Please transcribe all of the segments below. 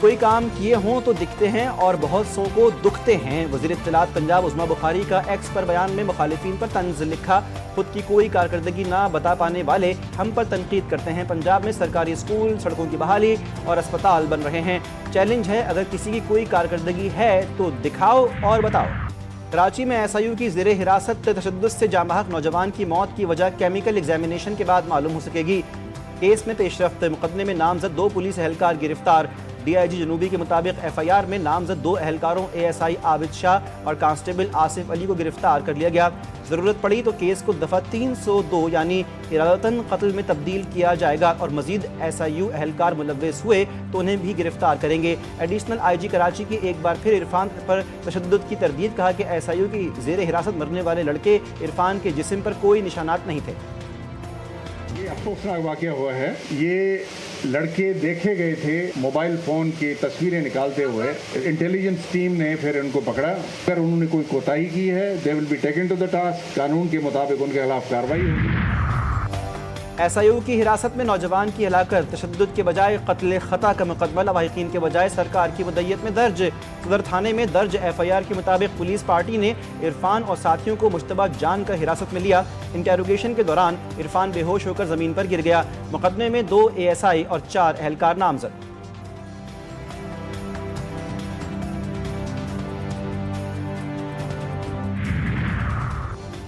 کوئی کام کیے ہوں تو دکھتے ہیں اور بہت سو کو دکھتے ہیں۔ وزیر اطلاعات پنجاب عظمیٰ بخاری کا ایکس پر بیان میں مخالفین پر طنز لکھا، خود کی کوئی کارکردگی نہ بتا پانے والے ہم پر تنقید کرتے ہیں۔ پنجاب میں سرکاری اسکول، سڑکوں کی بحالی اور اسپتال بن رہے ہیں۔ چیلنج ہے، اگر کسی کی کوئی کارکردگی ہے تو دکھاؤ اور بتاؤ۔ کراچی میں ایس آئی یو کی زیر حراست تشدد سے جاں بحق نوجوان کی موت کی وجہ کیمیکل ایگزامینیشن کے بعد معلوم ہو سکے گی۔ کیس میں پیش رفت، مقدمے میں نامزد 2 پولیس اہلکار گرفتار۔ ڈی آئی جی جنوبی کے مطابق ایف آئی آر میں نامزد 2 اہلکاروں اے ایس آئی عابد شاہ اور کانسٹیبل آصف علی کو گرفتار کر لیا گیا۔ ضرورت پڑی تو کیس کو دفعہ 302 یعنی ارادتاً قتل میں تبدیل کیا جائے گا اور مزید ایس آئی یو اہلکار ملوث ہوئے تو انہیں بھی گرفتار کریں گے۔ ایڈیشنل آئی جی کراچی کی ایک بار پھر عرفان پر تشدد کی تردید، کہا کہ ایس آئی یو کی زیر حراست مرنے والے لڑکے عرفان کے جسم پر کوئی نشانات نہیں تھے۔ یہ افسوسناک واقعہ ہوا ہے۔ یہ لڑکے دیکھے گئے تھے موبائل فون کی تصویریں نکالتے ہوئے، انٹیلیجنس ٹیم نے پھر ان کو پکڑا۔ اگر انہوں نے کوئی کوتاہی کی ہے they will be taken to the task، قانون کے مطابق ان کے خلاف کارروائی ہوگی۔ ایس آئی یو کی حراست میں نوجوان کی ہلاکت، تشدد کے بجائے قتل خطا کا مقدمہ لواحقین کے بجائے سرکار کی مدیت میں درج۔ صدر تھانے میں درج ایف آئی آر کے مطابق پولیس پارٹی نے عرفان اور ساتھیوں کو مشتبہ جان کر حراست میں لیا۔ انٹیروگیشن کے دوران عرفان بے ہوش ہو کر زمین پر گر گیا۔ مقدمے میں 2 اے ایس آئی اور 4 اہلکار نامزد۔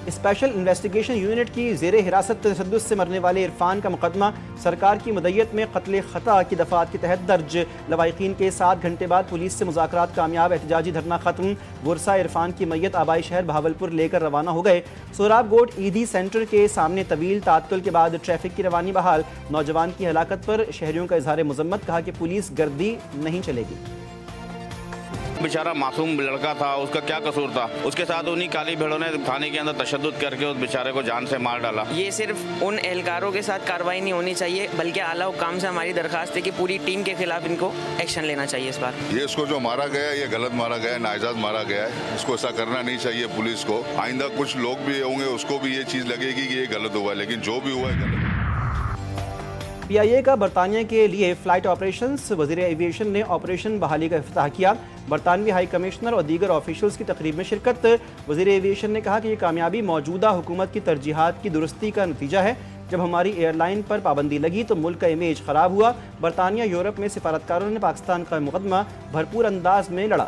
اسپیشل انویسٹیگیشن یونٹ کی زیر حراست تشدد سے مرنے والے عرفان کا مقدمہ سرکار کی مدیت میں قتل خطا کی دفعات کے تحت درج۔ لواحقین کے 7 گھنٹے بعد پولیس سے مذاکرات کامیاب، احتجاجی دھرنا ختم۔ ورثہ عرفان کی میت آبائی شہر بہاولپور لے کر روانہ ہو گئے۔ سوراب گوٹ عیدی سینٹر کے سامنے طویل تعطل کے بعد ٹریفک کی روانی بحال۔ نوجوان کی ہلاکت پر شہریوں کا اظہار مذمت، کہا کہ پولیس گردی نہیں چلے گی۔ بیچارہ معصوم لڑکا تھا، اس کا کیا قصور تھا؟ اس کے ساتھ انہی کالی بھیڑوں نے تھانے کے اندر تشدد کر کے اس بیچارے کو جان سے مار ڈالا۔ یہ صرف ان اہلکاروں کے ساتھ کارروائی نہیں ہونی چاہیے، بلکہ اعلیٰ حکام سے ہماری درخواست ہے کہ پوری ٹیم کے خلاف ان کو ایکشن لینا چاہیے اس بار۔ یہ اس کو جو مارا گیا ہے یہ غلط مارا گیا ہے، ناجائز مارا گیا ہے۔ اس کو ایسا کرنا نہیں چاہیے پولیس کو۔ آئندہ کچھ لوگ بھی ہوں گے اس کو بھی یہ چیز لگے گی کہ یہ غلط ہوا ہے، لیکن جو بھی ہوا ہے غلط۔ پی آئی اے کا برطانیہ کے لیے فلائٹ آپریشنز، وزیر ایویشن نے آپریشن بحالی کا افتتاح کیا۔ برطانوی ہائی کمشنر اور دیگر آفیشلز کی تقریب میں شرکت۔ وزیر ایویشن نے کہا کہ یہ کامیابی موجودہ حکومت کی ترجیحات کی درستی کا نتیجہ ہے۔ جب ہماری ایئر لائن پر پابندی لگی تو ملک کا امیج خراب ہوا۔ برطانیہ یورپ میں سفارتکاروں نے پاکستان کا مقدمہ بھرپور انداز میں لڑا۔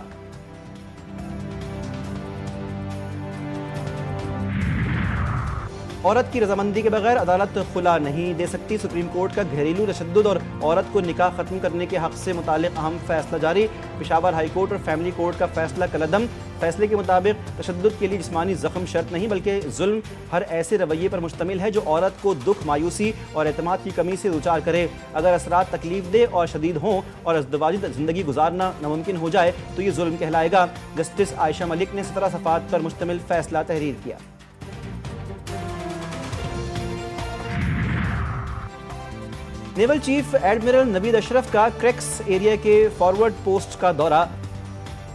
عورت کی رضامندی کے بغیر عدالت خلا نہیں دے سکتی، سپریم کورٹ کا گھریلو تشدد اور عورت کو نکاح ختم کرنے کے حق سے متعلق اہم فیصلہ جاری۔ پشاور ہائی کورٹ اور فیملی کورٹ کا فیصلہ کالعدم۔ فیصلے کے مطابق تشدد کے لیے جسمانی زخم شرط نہیں، بلکہ ظلم ہر ایسے رویے پر مشتمل ہے جو عورت کو دکھ، مایوسی اور اعتماد کی کمی سے دوچار کرے۔ اگر اثرات تکلیف دہ اور شدید ہوں اور ازدواجی زندگی گزارنا ناممکن ہو جائے تو یہ ظلم کہلائے گا۔ جسٹس عائشہ ملک نے 17 صفحات پر مشتمل فیصلہ تحریر کیا۔ نیول چیف ایڈمرل نوید اشرف کا کریکس ایریا کے فارورڈ پوسٹ کا دورہ۔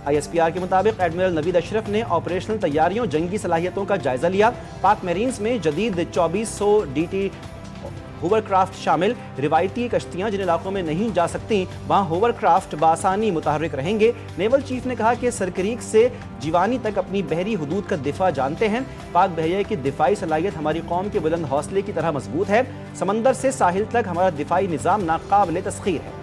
آئی ایس پی آر کے مطابق ایڈمرل نوید اشرف نے آپریشنل تیاریوں، جنگی صلاحیتوں کا جائزہ لیا۔ پاک میرینز میں جدید 2400 ڈی ٹی ہوور کرافٹ شامل، روایتی کشتیاں جن علاقوں میں نہیں جا سکتی وہاں ہوور کرافٹ بآسانی متحرک رہیں گے۔ نیول چیف نے کہا کہ سرکریک سے جیوانی تک اپنی بحری حدود کا دفاع جانتے ہیں۔ پاک بحریہ کی دفاعی صلاحیت ہماری قوم کے بلند حوصلے کی طرح مضبوط ہے۔ سمندر سے ساحل تک ہمارا دفاعی نظام ناقابل تسخیر ہے۔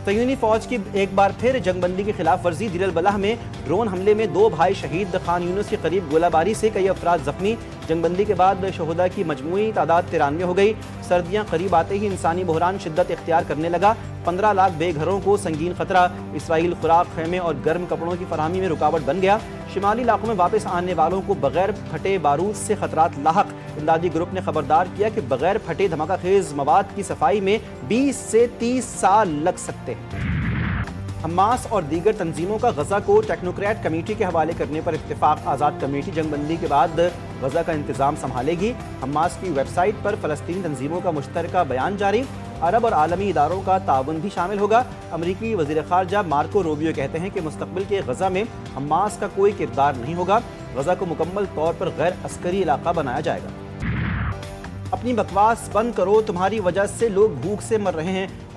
صہیونی فوج کی ایک بار پھر جنگ بندی کی خلاف ورزی۔ دیر البلح میں ڈرون حملے میں 2 بھائی شہید، خان یونس کے قریب گولہ باری سے کئی افراد زخمی۔ جنگ بندی کے بعد شہداء کی مجموعی تعداد 93 ہو گئی۔ سردیاں قریب آتے ہی انسانی بحران شدت اختیار کرنے لگا۔ 15 لاکھ بے گھروں کو سنگین خطرہ۔ اسرائیل خوراک، خیمے اور گرم کپڑوں کی فراہمی میں رکاوٹ بن گیا۔ شمالی علاقوں میں واپس آنے والوں کو بغیر پھٹے بارود سے خطرات لاحق۔ امدادی گروپ نے خبردار کیا کہ بغیر پھٹے دھماکہ خیز مواد کی صفائی میں 20 سے 30 سال لگ سکتے ہیں۔ حماس اور دیگر تنظیموں کا غزہ کو ٹیکنوکریٹ کمیٹی کے حوالے کرنے پر اتفاق۔ آزاد کمیٹی جنگ بندی کے بعد غزہ کا انتظام سنبھالے گی۔ حماس کی ویب سائٹ پر فلسطینی تنظیموں کا مشترکہ بیان جاری۔ عرب اور عالمی اداروں کا تعاون بھی شامل ہوگا۔ امریکی وزیر خارجہ مارکو روبیو کہتے ہیں کہ مستقبل کے غزہ میں حماس کا کوئی کردار نہیں ہوگا۔ غزہ کو مکمل طور پر غیر عسکری علاقہ بنایا جائے گا۔ اپنی بکواس بند کرو، تمہاری وجہ سے لوگ بھوک سے مر رہے ہیں۔